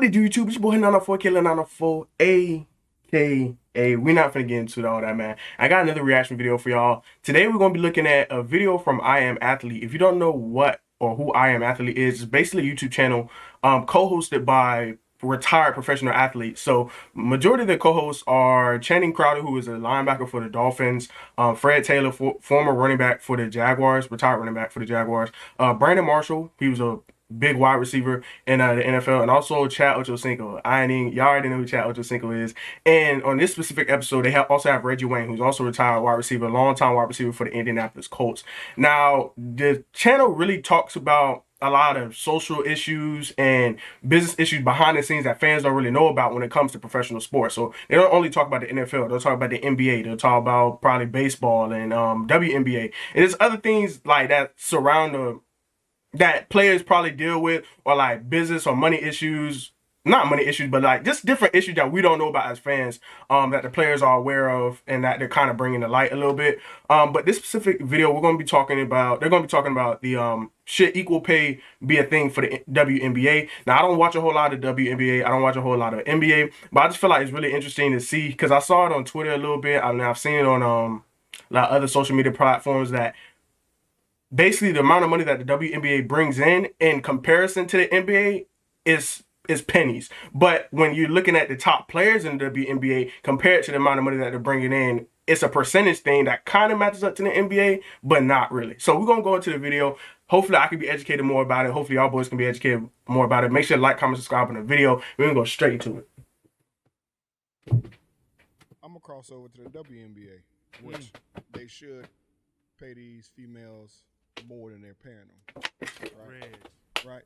What did you YouTube? It's your boy 904 Killer 904 aka we not finna get into all that, man. I got another reaction video for y'all. Today we're gonna be looking at a video from I Am Athlete. If you don't know what or who I Am Athlete is, it's basically a YouTube channel co-hosted by retired professional athletes. So majority of the co-hosts are Channing Crowder, who is a linebacker for the Dolphins, Fred Taylor, former running back for the Jaguars, retired running back for the Jaguars, Brandon Marshall, he was a big wide receiver in the NFL, and also Chad Ochocinco. Y'all already know who Chad Ochocinco is. And on this specific episode, they also have Reggie Wayne, who's also a retired wide receiver, long-time wide receiver for the Indianapolis Colts. Now, the channel really talks about a lot of social issues and business issues behind the scenes that fans don't really know about when it comes to professional sports. So they don't only talk about the NFL, they'll talk about the NBA, they'll talk about probably baseball and WNBA. And there's other things like that surround that players probably deal with, or like business or money issues, not money issues, but like just different issues that we don't know about as fans, that the players are aware of and that they're kind of bringing to light a little bit. But this specific video, they're going to be talking about the should equal pay be a thing for the WNBA. Now, I don't watch a whole lot of WNBA, I don't watch a whole lot of NBA, but I just feel like it's really interesting to see, because I saw it on Twitter a little bit, and I've seen it on like other social media platforms, that basically the amount of money that the WNBA brings in comparison to the NBA is pennies. But when you're looking at the top players in the WNBA compared to the amount of money that they're bringing in, it's a percentage thing that kind of matches up to the NBA, but not really. So we're gonna go into the video. Hopefully I can be educated more about it. Hopefully y'all boys can be educated more about it. Make sure to like, comment, subscribe on the video. We're gonna go straight into it. I'm gonna cross over to the WNBA, which they should pay these females more than they're paying them. Right?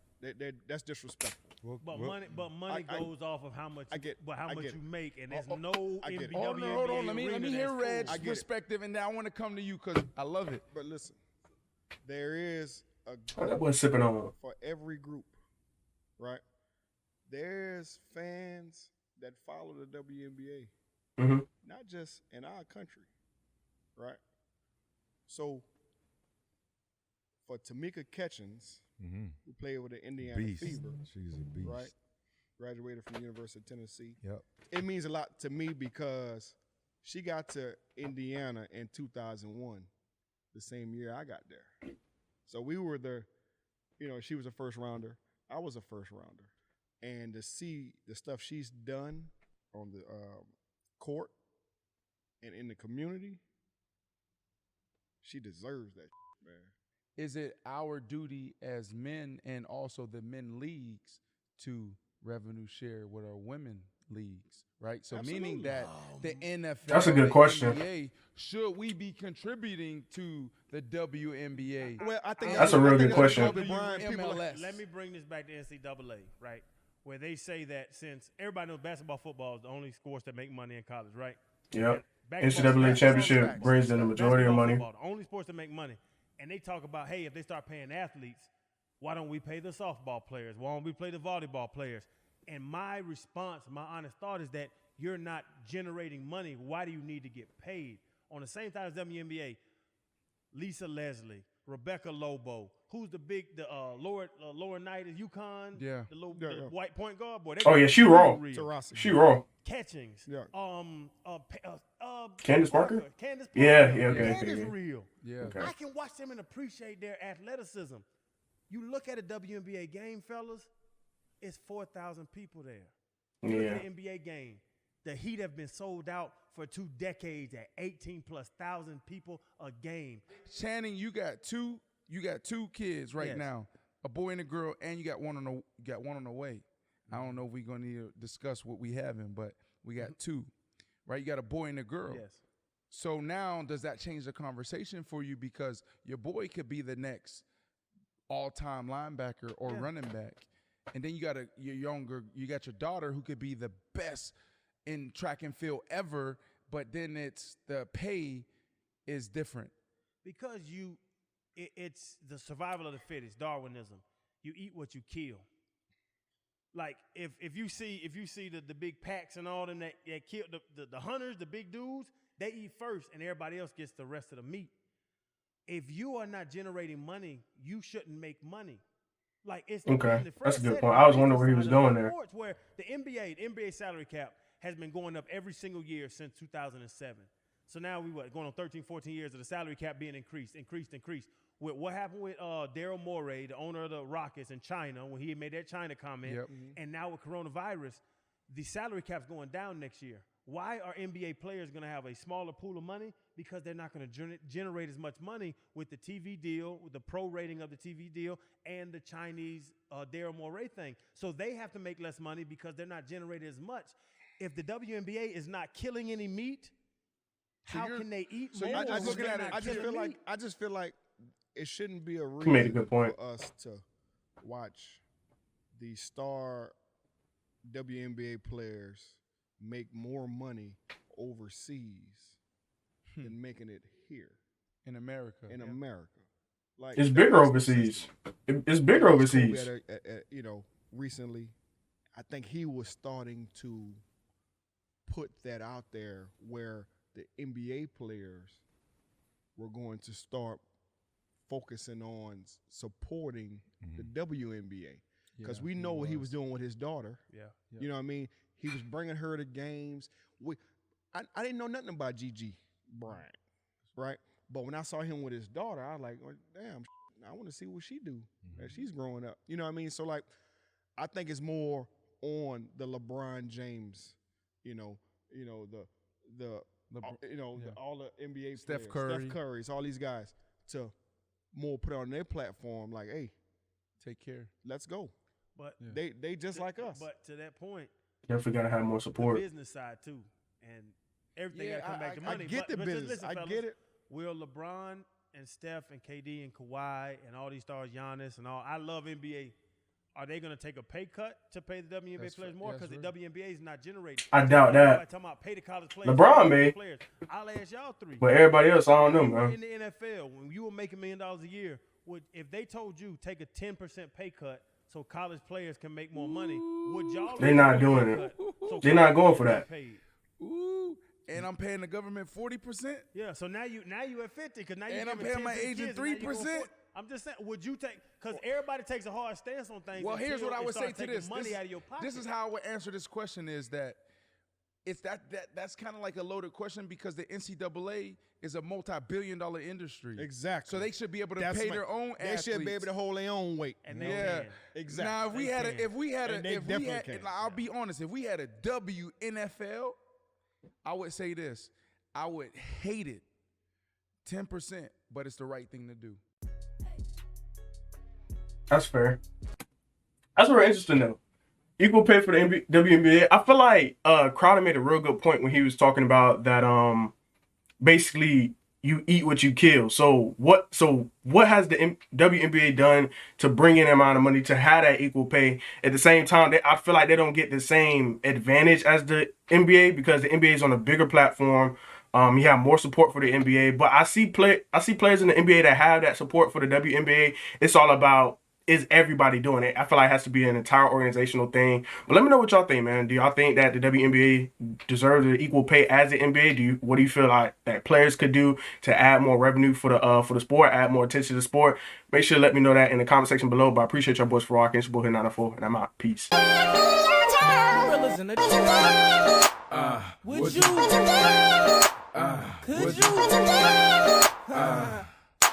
That's disrespectful. But money goes off of how much you make, and there's no WNBA. Hold on. Let me hear Red's perspective, and then I want to come to you because I love it. But listen, there is a that boy sipping on for every group, right? There's fans that follow the WNBA, not just in our country, right? So for Tamika Catchings, who played with the Indiana Fever. She's a beast. Right? Graduated from the University of Tennessee. Yep. It means a lot to me because she got to Indiana in 2001, the same year I got there. So we were she was a first rounder. I was a first rounder. And to see the stuff she's done on the court and in the community, she deserves that, man. Is it our duty as men and also the men leagues to revenue share with our women leagues, right? So Absolutely. Meaning that the NFL, that's a good question. NBA, should we be contributing to the WNBA? Well, I think that's a real good question. Let me bring this back to NCAA, right? Where they say that since everybody knows basketball, football is the only sports that make money in college, right? Yep. NCAA championship brings in the majority of money. Football, the only sports that make money. And they talk about, hey, if they start paying athletes, why don't we pay the softball players? Why don't we play the volleyball players? And my response, my honest thought is that you're not generating money. Why do you need to get paid? On the same time as WNBA, Lisa Leslie, Rebecca Lobo, who's the lower night is UConn? Yeah. The white point guard? Boy, she raw. She raw. Catchings. Yeah. Candace Parker? Candace Parker. Yeah, okay. Candace real. Yeah. Okay. I can watch them and appreciate their athleticism. You look at a WNBA game, fellas, it's 4,000 people there. Look at the NBA game. The Heat have been sold out for 2 decades at 18,000+ people a game. Channing, you got two kids right now, a boy and a girl, and you got one on the way. I don't know if we're gonna need to discuss what we having, but we got two, right? You got a boy and a girl. Yes. So now, does that change the conversation for you? Because your boy could be the next all-time linebacker or running back, and then you got your daughter who could be the best in track and field ever, but then it's the pay is different. Because it's the survival of the fittest, Darwinism. You eat what you kill. Like if you see the big packs and all them that kill the hunters, the big dudes, they eat first and everybody else gets the rest of the meat. If you are not generating money, you shouldn't make money. Like it's Okay, and Fred that's a good said it, point. the I was wondering business where he was side of going there. sports, where the NBA salary cap has been going up every single year since 2007. So now we going on 13, 14 years of the salary cap being increased. With what happened with Daryl Morey, the owner of the Rockets in China, when he made that China comment, Yep. and now with coronavirus, the salary cap's going down next year. Why are NBA players going to have a smaller pool of money? Because they're not going to generate as much money with the TV deal, with the pro rating of the TV deal, and the Chinese Daryl Morey thing. So they have to make less money because they're not generating as much. If the WNBA is not killing any meat, how can they eat more? I just feel like it shouldn't be a reason made a good point. for us to watch the star WNBA players make more money overseas than making it here in America. Like It's bigger overseas. It's bigger overseas. Kobe recently, I think he was starting to put that out there where the NBA players were going to start focusing on supporting the WNBA because we know what he was doing with his daughter. Yeah. You know what I mean? He was bringing her to games. I didn't know nothing about Gigi Bryant, right? But when I saw him with his daughter, I was like, well, damn, I want to see what she do as she's growing up. You know what I mean? So, like, I think it's more on the LeBron James, all the NBA Steph players, Curry. Steph Curry's, all these guys to more put it on their platform like, hey, take care. let's go. But They just like us. But to that point, Definitely gotta have more the support. business side too, and everything got to come back to money. I get the but just business. listen, I fellas, get it. Will LeBron and Steph and KD and Kawhi and all these stars, Giannis and all, I love NBA. Are they going to take a pay cut to pay the WNBA players more? Because the WNBA is not generating. I doubt that. Everybody talking about pay the college players. LeBron may. Players. I'll ask y'all three. But everybody else, I don't know, When you were man. in the NFL, when you were making $1 million a year, if they told you take a 10% pay cut so college players can make more money, would y'all? They're not doing it. They're not going for that. Ooh, and I'm paying the government 40%. Yeah, so now you at 50 because now you And I'm paying my agent 3%. I'm just saying, would you take? Because everybody takes a hard stance on things. Well, here's what I would say to taking this. money out of your pocket. This is how I would answer this question: is that it's that's kind of like a loaded question because the NCAA is a multi-billion-dollar industry. Exactly. So they should be able to pay their own athletes. They should be able to hold their own weight. And they can. Exactly. Now, if we had I'll be honest, if we had a WNFL, I would say this: I would hate it 10%, but it's the right thing to do. That's fair. That's very interesting though. Equal pay for the WNBA. I feel like Crowder made a real good point when he was talking about that. Basically, you eat what you kill. So what has the WNBA done to bring in the amount of money to have that equal pay? At the same time, I feel like they don't get the same advantage as the NBA because the NBA is on a bigger platform. You have more support for the NBA, but I see players in the NBA that have that support for the WNBA. It's all about, is everybody doing it? I feel like it has to be an entire organizational thing. But let me know what y'all think, man. Do y'all think that the WNBA deserves the equal pay as the NBA? What do you feel like that players could do to add more revenue for the sport, add more attention to the sport? Make sure to let me know that in the comment section below. But I appreciate y'all boys for rocking. It's your boy Hoodie 904, and I'm out. Peace. Would you? Could you?